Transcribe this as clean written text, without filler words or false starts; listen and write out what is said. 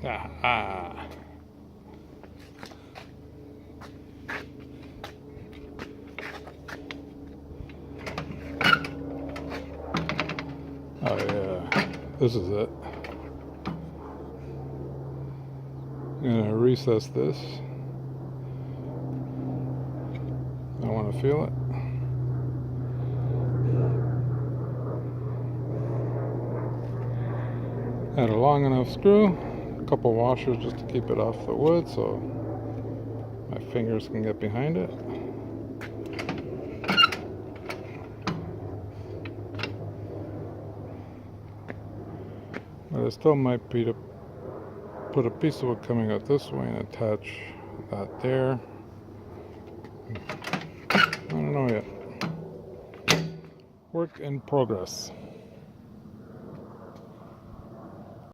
Ah. Oh yeah, this is it. I'm gonna recess this. I want to feel it. Add a long enough screw, a couple washers just to keep it off the wood so my fingers can get behind it. But it still might be to put a piece of wood coming out this way and attach that there. I don't know yet. Work in progress.